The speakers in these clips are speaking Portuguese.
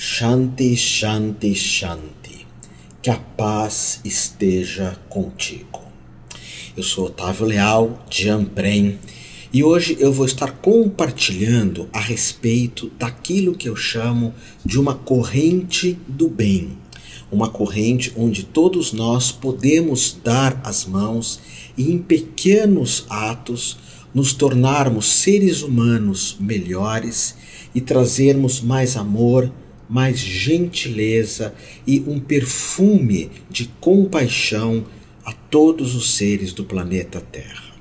Shanti, Shanti, Shanti. Que a paz esteja contigo. Eu sou Otávio Leal, de Amprem, e hoje eu vou estar compartilhando a respeito daquilo que eu chamo de uma corrente do bem. Uma corrente onde todos nós podemos dar as mãos e em pequenos atos nos tornarmos seres humanos melhores e trazermos mais amor, mais gentileza e um perfume de compaixão a todos os seres do planeta Terra.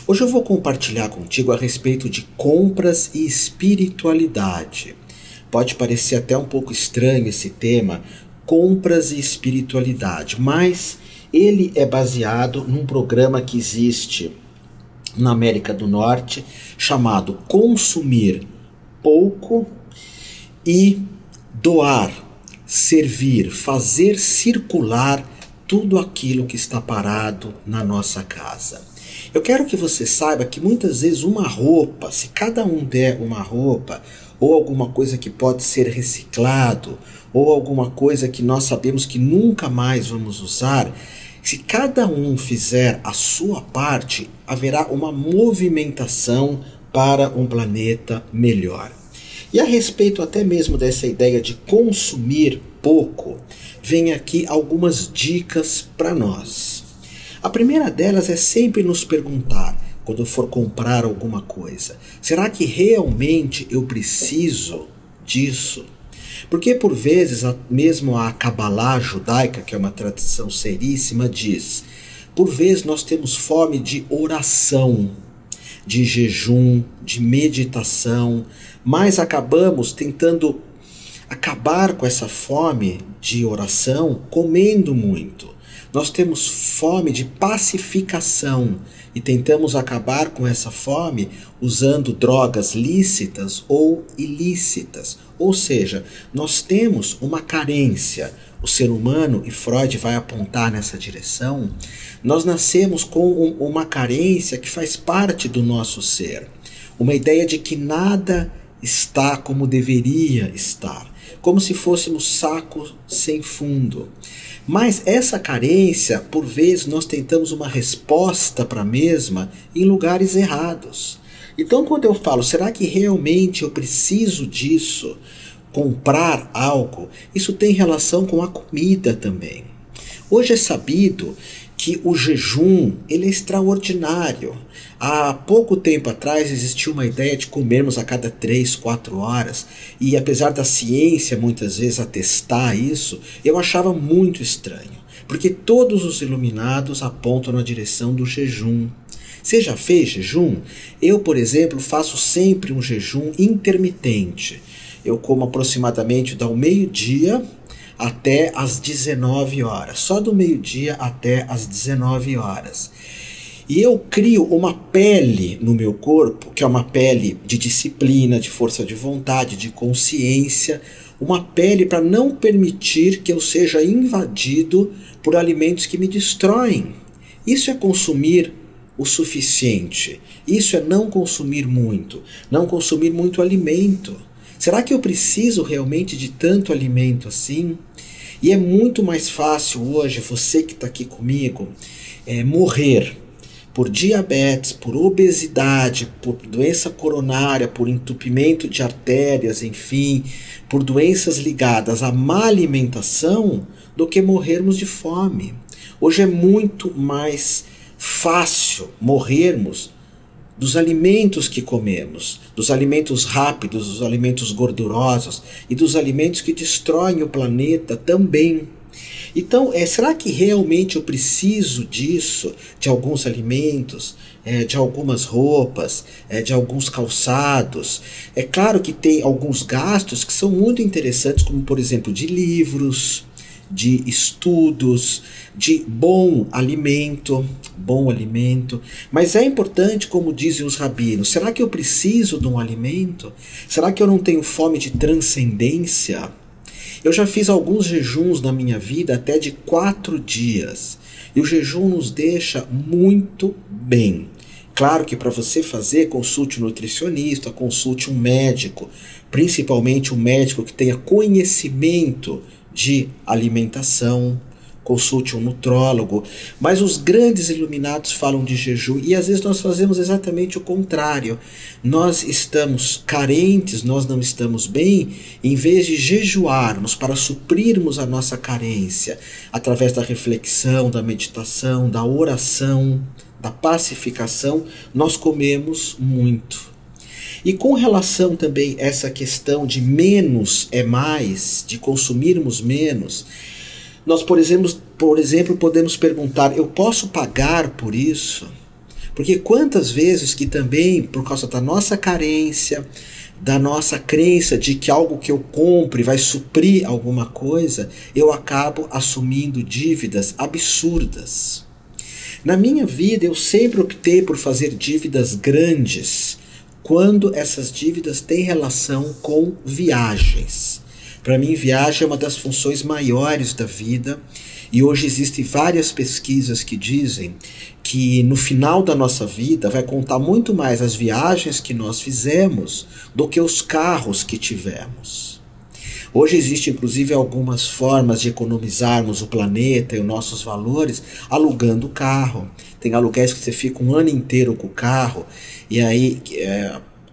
Hoje eu vou compartilhar contigo a respeito de compras e espiritualidade. Pode parecer até um pouco estranho esse tema, compras e espiritualidade, mas ele é baseado num programa que existe na América do Norte chamado Consumir Pouco e Doar, Servir, Fazer Circular tudo aquilo que está parado na nossa casa. Eu quero que você saiba que muitas vezes uma roupa, se cada um der uma roupa, ou alguma coisa que pode ser reciclado, ou alguma coisa que nós sabemos que nunca mais vamos usar, se cada um fizer a sua parte, haverá uma movimentação para um planeta melhor. E a respeito até mesmo dessa ideia de consumir pouco, vem aqui algumas dicas para nós. A primeira delas é sempre nos perguntar, quando for comprar alguma coisa, será que realmente eu preciso disso? Porque por vezes mesmo a Kabbalah judaica, que é uma tradição seríssima, diz, por vezes nós temos fome de oração, de jejum, de meditação, mas acabamos tentando acabar com essa fome de oração comendo muito. Nós temos fome de pacificação e tentamos acabar com essa fome usando drogas lícitas ou ilícitas. Ou seja, nós temos uma carência. O ser humano, e Freud vai apontar nessa direção, nós nascemos com uma carência que faz parte do nosso ser. Uma ideia de que nada está como deveria estar, como se fôssemos saco sem fundo. Mas essa carência, por vezes, nós tentamos uma resposta para a mesma em lugares errados. Então, quando eu falo, será que realmente eu preciso disso? Comprar algo? Isso tem relação com a comida também. Hoje é sabido que o jejum ele é extraordinário. Há pouco tempo atrás existia uma ideia de comermos a cada 3, 4 horas e apesar da ciência muitas vezes atestar isso, eu achava muito estranho, porque todos os iluminados apontam na direção do jejum. Você já fez jejum? Eu, por exemplo, faço sempre um jejum intermitente. Eu como aproximadamente do meio-dia até às 19 horas, só do meio-dia até às 19 horas. E eu crio uma pele no meu corpo, que é uma pele de disciplina, de força de vontade, de consciência, uma pele para não permitir que eu seja invadido por alimentos que me destroem. Isso é consumir o suficiente, isso é não consumir muito alimento. Será que eu preciso realmente de tanto alimento assim? E é muito mais fácil hoje, você que está aqui comigo, morrer por diabetes, por obesidade, por doença coronária, por entupimento de artérias, enfim, por doenças ligadas à má alimentação, do que morrermos de fome. Hoje é muito mais fácil morrermos dos alimentos que comemos, dos alimentos rápidos, dos alimentos gordurosos e dos alimentos que destroem o planeta também. Então, será que realmente eu preciso disso, de alguns alimentos, de algumas roupas, de alguns calçados? É claro que tem alguns gastos que são muito interessantes, como por exemplo de livros, de estudos, de bom alimento, mas é importante, como dizem os rabinos, será que eu preciso de um alimento? Será que eu não tenho fome de transcendência? Eu já fiz alguns jejuns na minha vida até de 4 dias, e o jejum nos deixa muito bem. Claro que para você fazer, consulte um nutricionista, consulte um médico, principalmente um médico que tenha conhecimento de alimentação, consulte um nutrólogo, mas os grandes iluminados falam de jejum e às vezes nós fazemos exatamente o contrário. Nós estamos carentes, nós não estamos bem, em vez de jejuarmos para suprirmos a nossa carência, através da reflexão, da meditação, da oração, da pacificação, nós comemos muito. E com relação também a essa questão de menos é mais, de consumirmos menos, nós, por exemplo, podemos perguntar, eu posso pagar por isso? Porque quantas vezes que também, por causa da nossa carência, da nossa crença de que algo que eu compre vai suprir alguma coisa, eu acabo assumindo dívidas absurdas. Na minha vida, eu sempre optei por fazer dívidas grandes, quando essas dívidas têm relação com viagens. Para mim, viagem é uma das funções maiores da vida e hoje existem várias pesquisas que dizem que no final da nossa vida vai contar muito mais as viagens que nós fizemos do que os carros que tivemos. Hoje existem inclusive algumas formas de economizarmos o planeta e os nossos valores alugando o carro. Tem aluguéis que você fica um ano inteiro com o carro e aí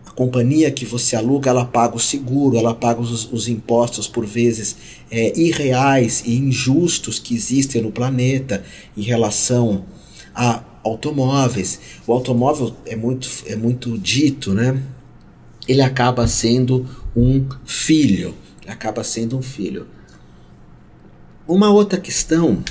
a companhia que você aluga, ela paga o seguro, ela paga os impostos por vezes irreais e injustos que existem no planeta em relação a automóveis. O automóvel é muito dito, né? Ele acaba sendo um filho. Uma outra questão,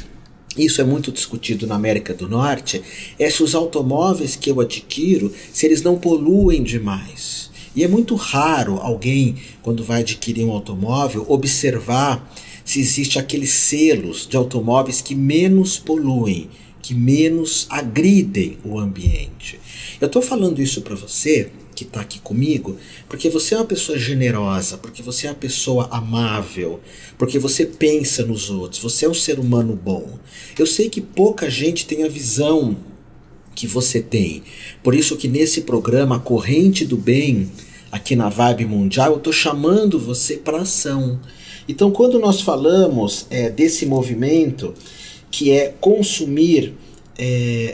isso é muito discutido na América do Norte, é se os automóveis que eu adquiro, se eles não poluem demais. E é muito raro alguém, quando vai adquirir um automóvel, observar se existe aqueles selos de automóveis que menos poluem, que menos agridem o ambiente. Eu estou falando isso para você, que está aqui comigo, porque você é uma pessoa generosa, porque você é uma pessoa amável, porque você pensa nos outros, você é um ser humano bom. Eu sei que pouca gente tem a visão que você tem, por isso que nesse programa Corrente do Bem, aqui na Vibe Mundial, eu estou chamando você para ação. Então quando nós falamos desse movimento, que é consumir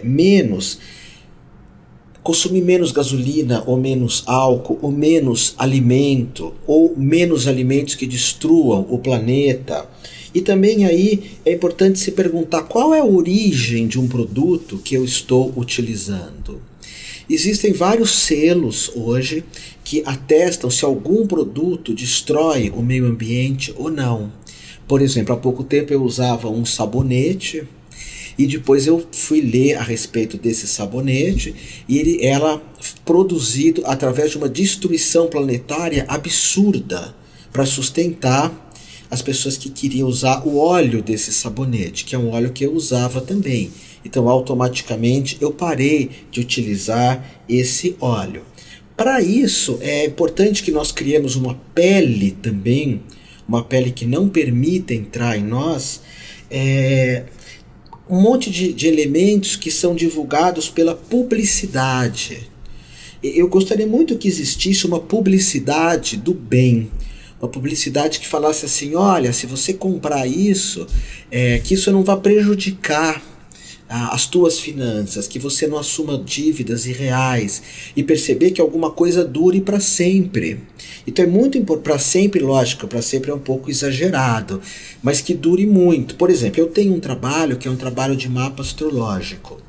menos gasolina, ou menos álcool, ou menos alimento, ou menos alimentos que destruam o planeta. E também aí é importante se perguntar qual é a origem de um produto que eu estou utilizando. Existem vários selos hoje que atestam se algum produto destrói o meio ambiente ou não. Por exemplo, há pouco tempo eu usava um sabonete, e depois eu fui ler a respeito desse sabonete e ela produzido através de uma destruição planetária absurda para sustentar as pessoas que queriam usar o óleo desse sabonete, que é um óleo que eu usava também. Então automaticamente eu parei de utilizar esse óleo. Para isso é importante que nós criemos uma pele também, uma pele que não permita entrar em nós, um monte de elementos que são divulgados pela publicidade. Eu gostaria muito que existisse uma publicidade do bem, uma publicidade que falasse assim, olha, se você comprar isso, que isso não vai prejudicar as tuas finanças, que você não assuma dívidas irreais e perceber que alguma coisa dure para sempre. Então é muito importante, para sempre, lógico, para sempre é um pouco exagerado, mas que dure muito. Por exemplo, eu tenho um trabalho que é um trabalho de mapa astrológico.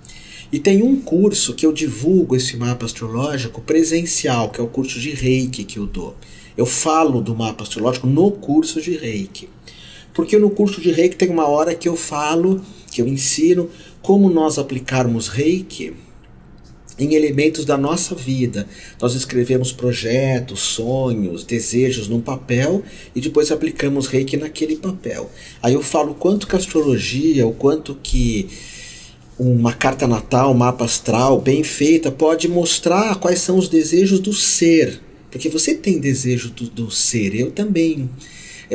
E tem um curso que eu divulgo esse mapa astrológico presencial, que é o curso de Reiki que eu dou. Eu falo do mapa astrológico no curso de Reiki. Porque no curso de Reiki tem uma hora que eu falo, que eu ensino como nós aplicarmos Reiki em elementos da nossa vida. Nós escrevemos projetos, sonhos, desejos num papel e depois aplicamos Reiki naquele papel. Aí eu falo o quanto que a astrologia, o quanto que uma carta natal, um mapa astral bem feita pode mostrar quais são os desejos do ser. Porque você tem desejo do ser, eu também.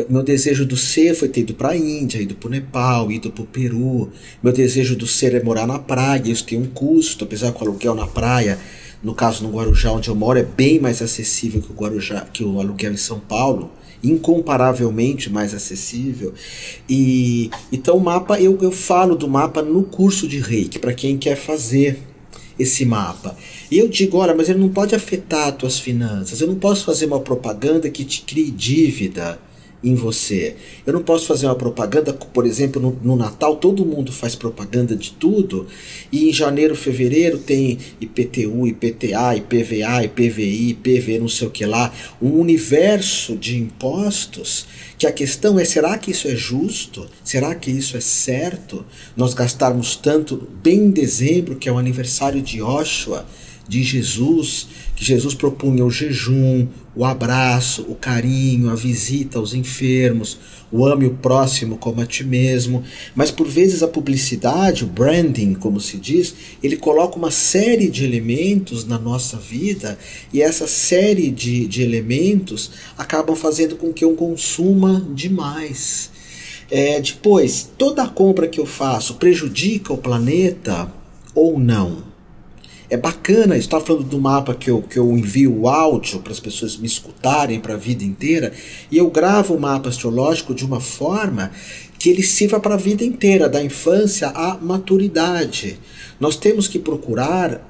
Meu desejo do ser foi ter ido para a Índia, ido para o Nepal, ido para o Peru. Meu desejo do ser é morar na praia, isso tem um custo, apesar que o aluguel na praia No caso, no Guarujá, onde eu moro, é bem mais acessível que o Guarujá, que o aluguel em São Paulo, incomparavelmente mais acessível. E então o mapa, eu falo do mapa no curso de Reiki, para quem quer fazer esse mapa. E eu digo, olha, mas ele não pode afetar as tuas finanças, eu não posso fazer uma propaganda que te crie dívida em você. Eu não posso fazer uma propaganda, por exemplo, no Natal todo mundo faz propaganda de tudo, e em janeiro, fevereiro tem IPTU, IPTA, IPVA, IPVI, IPV, não sei o que lá, um universo de impostos, que a questão é, será que isso é justo? Será que isso é certo? Nós gastarmos tanto bem em dezembro, que é o aniversário de Yeshua, de Jesus, que Jesus propunha o jejum, o abraço, o carinho, a visita aos enfermos, o ame o próximo como a ti mesmo. Mas por vezes a publicidade, o branding, como se diz, ele coloca uma série de elementos na nossa vida, e essa série de elementos acabam fazendo com que eu consuma demais. Depois, toda a compra que eu faço prejudica o planeta ou não? É bacana, estava falando do mapa que eu envio o áudio para as pessoas me escutarem para a vida inteira, e eu gravo o mapa astrológico de uma forma que ele sirva para a vida inteira, da infância à maturidade. Nós temos que procurar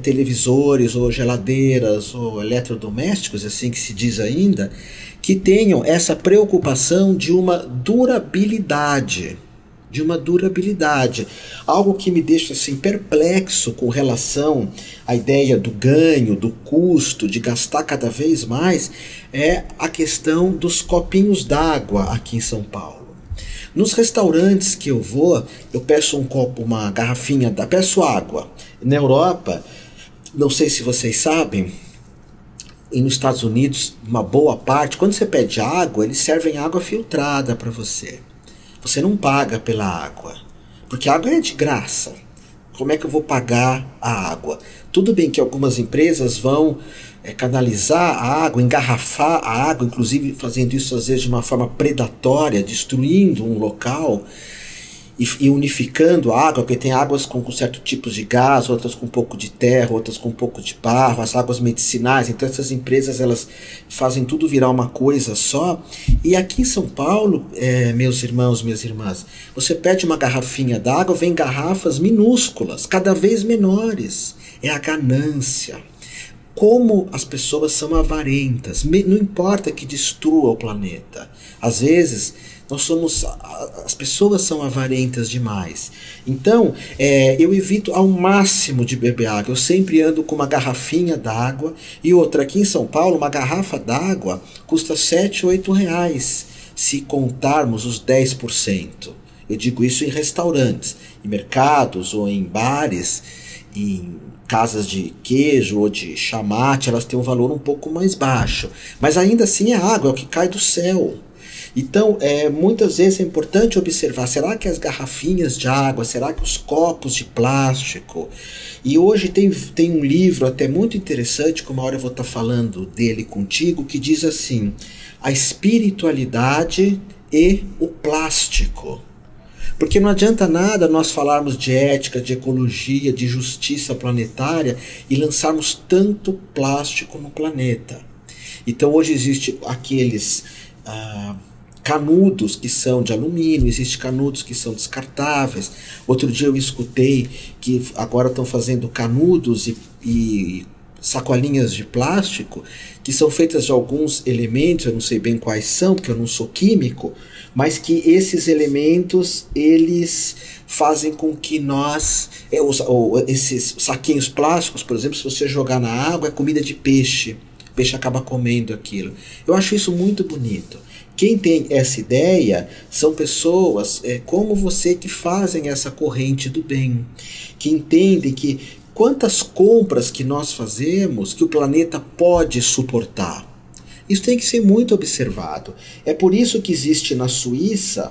televisores ou geladeiras ou eletrodomésticos, assim que se diz ainda, que tenham essa preocupação de uma durabilidade. Algo que me deixa assim perplexo com relação à ideia do ganho, do custo, de gastar cada vez mais, é a questão dos copinhos d'água aqui em São Paulo. Nos restaurantes que eu vou, eu peço um copo, uma garrafinha, peço água. Na Europa, não sei se vocês sabem, e nos Estados Unidos, uma boa parte, quando você pede água, eles servem água filtrada para você. Você não paga pela água, porque a água é de graça. Como é que eu vou pagar a água? Tudo bem que algumas empresas vão canalizar a água, engarrafar a água, inclusive fazendo isso às vezes de uma forma predatória, destruindo um local e unificando a água, porque tem águas com certos tipos de gás, outras com um pouco de terra, outras com um pouco de barro, as águas medicinais. Então essas empresas, elas fazem tudo virar uma coisa só. E aqui em São Paulo, meus irmãos, minhas irmãs, você pede uma garrafinha d'água, vem garrafas minúsculas, cada vez menores. É a ganância. Como as pessoas são avarentas, não importa que destrua o planeta. Às vezes as pessoas são avarentas demais. Então, eu evito ao máximo de beber água. Eu sempre ando com uma garrafinha d'água. E outra, aqui em São Paulo, uma garrafa d'água custa R$7, R$8, se contarmos os 10%. Eu digo isso em restaurantes, em mercados ou em bares, em casas de queijo ou de chamate, elas têm um valor um pouco mais baixo. Mas ainda assim é água, é o que cai do céu. Então, muitas vezes é importante observar, será que as garrafinhas de água, será que os copos de plástico? E hoje tem um livro até muito interessante, que uma hora eu vou estar falando dele contigo, que diz assim, a espiritualidade e o plástico. Porque não adianta nada nós falarmos de ética, de ecologia, de justiça planetária e lançarmos tanto plástico no planeta. Então hoje existe aqueles canudos que são de alumínio, existem canudos que são descartáveis. Outro dia eu escutei que agora estão fazendo canudos e sacolinhas de plástico que são feitas de alguns elementos, eu não sei bem quais são, porque eu não sou químico, mas que esses elementos, eles fazem com que nós, esses saquinhos plásticos, por exemplo, se você jogar na água, é comida de peixe, o peixe acaba comendo aquilo. Eu acho isso muito bonito. Quem tem essa ideia são pessoas como você, que fazem essa corrente do bem, que entendem que quantas compras que nós fazemos que o planeta pode suportar. Isso tem que ser muito observado. É por isso que existe na Suécia,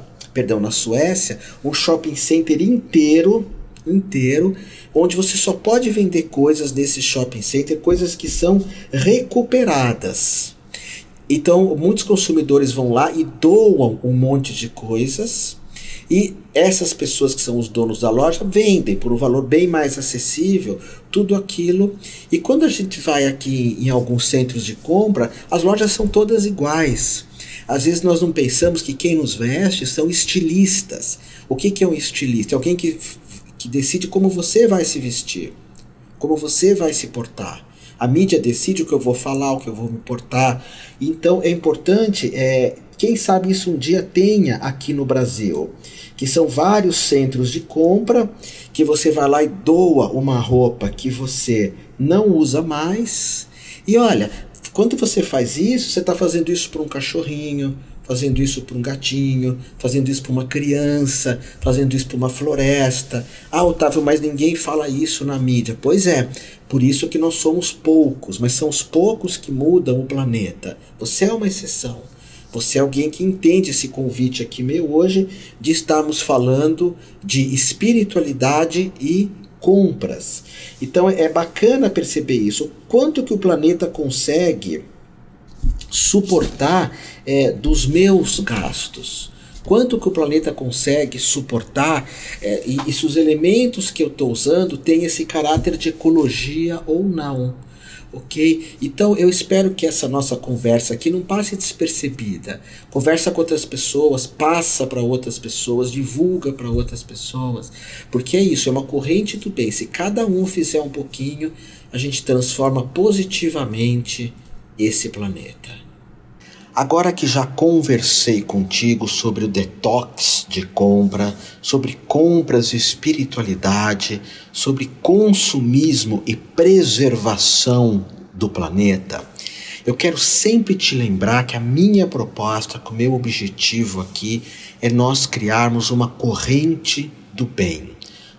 um shopping center inteiro, onde você só pode vender coisas desse shopping center, coisas que são recuperadas. Então, muitos consumidores vão lá e doam um monte de coisas, E essas pessoas que são os donos da loja vendem por um valor bem mais acessível tudo aquilo. E quando a gente vai aqui em alguns centros de compra, as lojas são todas iguais. Às vezes nós não pensamos que quem nos veste são estilistas. O que é um estilista? É alguém que decide como você vai se vestir, como você vai se portar. A mídia decide o que eu vou falar, o que eu vou me portar. Então é importante, quem sabe isso um dia tenha aqui no Brasil, que são vários centros de compra, que você vai lá e doa uma roupa que você não usa mais. E olha, quando você faz isso, você está fazendo isso para um cachorrinho, fazendo isso para um gatinho, fazendo isso para uma criança, fazendo isso para uma floresta. Ah, Otávio, mas ninguém fala isso na mídia. Pois é, por isso que nós somos poucos, mas são os poucos que mudam o planeta. Você é uma exceção. Você é alguém que entende esse convite aqui meu hoje de estarmos falando de espiritualidade e compras. Então é bacana perceber isso. O quanto que o planeta consegue suportar dos meus gastos. Quanto que o planeta consegue suportar e se os elementos que eu estou usando têm esse caráter de ecologia ou não. Ok? Então eu espero que essa nossa conversa aqui não passe despercebida. Conversa com outras pessoas, passa para outras pessoas, divulga para outras pessoas. Porque é isso, é uma corrente do bem. Se cada um fizer um pouquinho, a gente transforma positivamente esse planeta. Agora que já conversei contigo sobre o detox de compra, sobre compras e espiritualidade, sobre consumismo e preservação do planeta, eu quero sempre te lembrar que a minha proposta, que o meu objetivo aqui é nós criarmos uma corrente do bem.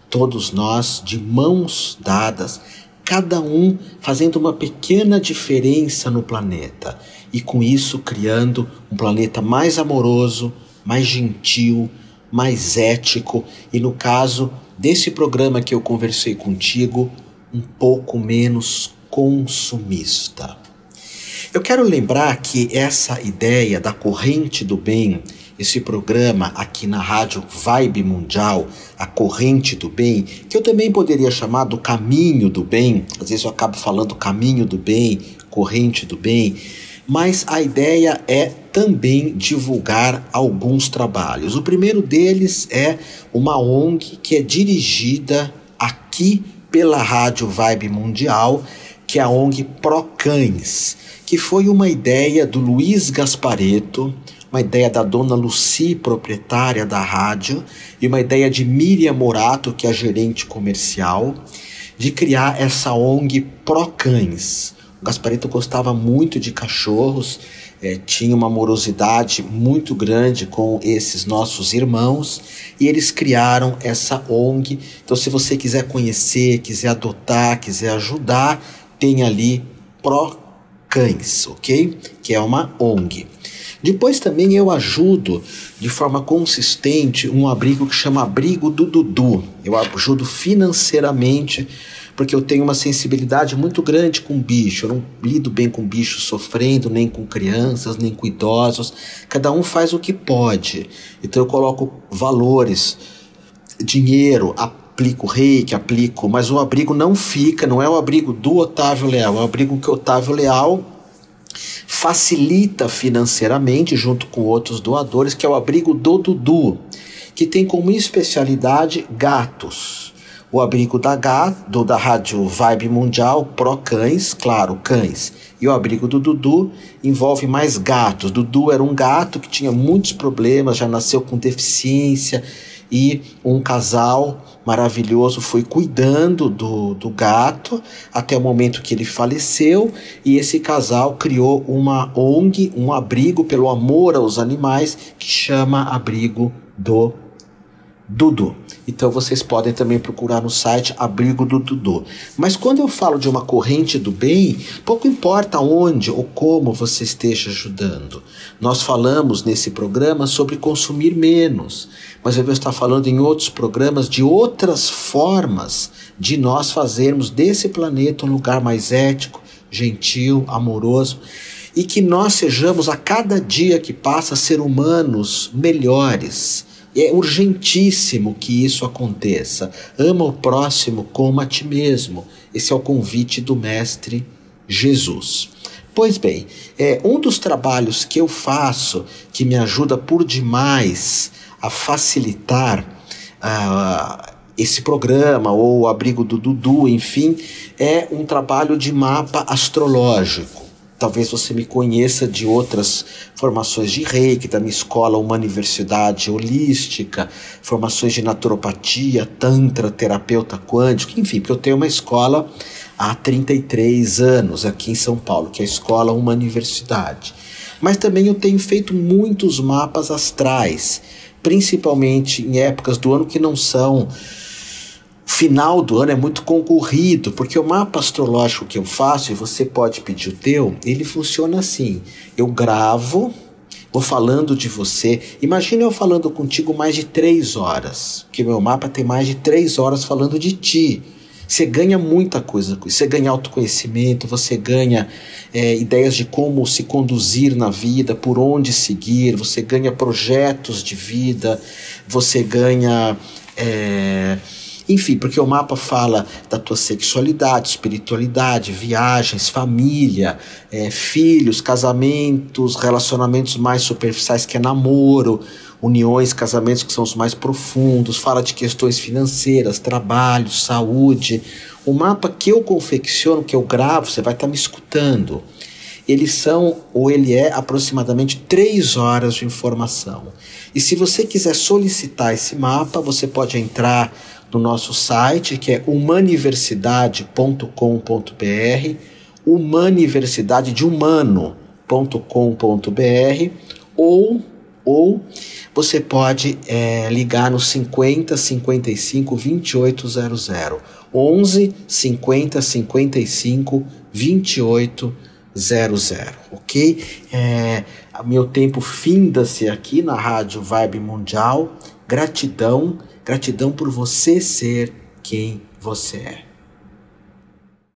Todos nós de mãos dadas, cada um fazendo uma pequena diferença no planeta e com isso criando um planeta mais amoroso, mais gentil, mais ético e, no caso desse programa que eu conversei contigo, um pouco menos consumista. Eu quero lembrar que essa ideia da corrente do bem, esse programa aqui na Rádio Vibe Mundial, a corrente do bem, que eu também poderia chamar do caminho do bem, às vezes eu acabo falando caminho do bem, corrente do bem, mas a ideia é também divulgar alguns trabalhos. O primeiro deles é uma ONG que é dirigida aqui pela Rádio Vibe Mundial, que é a ONG Procães, que foi uma ideia do Luiz Gasparetto, uma ideia da dona Lucy, proprietária da rádio, e uma ideia de Miriam Morato, que é a gerente comercial, de criar essa ONG Procães. O Gasparetto gostava muito de cachorros, tinha uma amorosidade muito grande com esses nossos irmãos, e eles criaram essa ONG. Então, se você quiser conhecer, quiser adotar, quiser ajudar, tem ali Procães, ok? Que é uma ONG. Depois também eu ajudo de forma consistente um abrigo que chama Abrigo do Dudu. Eu ajudo financeiramente porque eu tenho uma sensibilidade muito grande com bicho. Eu não lido bem com bicho sofrendo, nem com crianças, nem com idosos. Cada um faz o que pode. Então eu coloco valores, dinheiro, aplico reiki, mas o abrigo não fica, não é o abrigo do Otávio Leal, é o abrigo que o Otávio Leal facilita financeiramente junto com outros doadores, que é o Abrigo do Dudu, que tem como especialidade gatos. O abrigo da Rádio Vibe Mundial, Procães, claro, cães. E o abrigo do Dudu envolve mais gatos. Dudu era um gato que tinha muitos problemas, já nasceu com deficiência, e um casal maravilhoso foi cuidando do gato até o momento que ele faleceu, e esse casal criou uma ONG, um abrigo pelo amor aos animais, que chama Abrigo do Dudu. Então vocês podem também procurar no site Abrigo do Dudu. Mas quando eu falo de uma corrente do bem, pouco importa onde ou como você esteja ajudando. Nós falamos nesse programa sobre consumir menos, mas eu vou estar falando em outros programas de outras formas de nós fazermos desse planeta um lugar mais ético, gentil, amoroso, e que nós sejamos a cada dia que passa ser humanos melhores, É urgentíssimo que isso aconteça. Ama o próximo como a ti mesmo. Esse é o convite do Mestre Jesus. Pois bem, um dos trabalhos que eu faço, que me ajuda por demais a facilitar esse programa, ou o Abrigo do Dudu, enfim, é um trabalho de mapa astrológico. Talvez você me conheça de outras formações de Reiki, da minha escola, uma universidade holística, formações de naturopatia, tantra, terapeuta quântico, enfim, porque eu tenho uma escola há 33 anos aqui em São Paulo, que é a escola Uma Universidade. Mas também eu tenho feito muitos mapas astrais, principalmente em épocas do ano que não são... Final do ano é muito concorrido, porque o mapa astrológico que eu faço, e você pode pedir o teu, ele funciona assim: eu gravo, vou falando de você. Imagina eu falando contigo mais de 3 horas, porque meu mapa tem mais de 3 horas falando de ti. Você ganha muita coisa com isso, você ganha autoconhecimento, você ganha ideias de como se conduzir na vida, por onde seguir, você ganha projetos de vida, você ganha... Enfim, porque o mapa fala da tua sexualidade, espiritualidade, viagens, família, filhos, casamentos, relacionamentos mais superficiais, que é namoro, uniões, casamentos que são os mais profundos, fala de questões financeiras, trabalho, saúde. O mapa que eu confecciono, que eu gravo, você vai estar me escutando. Ele é aproximadamente 3 horas de informação. E se você quiser solicitar esse mapa, você pode entrar no nosso site, que é humaniversidade.com.br, humaniversidade de humano.com.br, ou você pode ligar no 50 55 2800, 11 50 55 2800, ok? Meu tempo finda-se aqui na Rádio Vibe Mundial. Gratidão por você ser quem você é.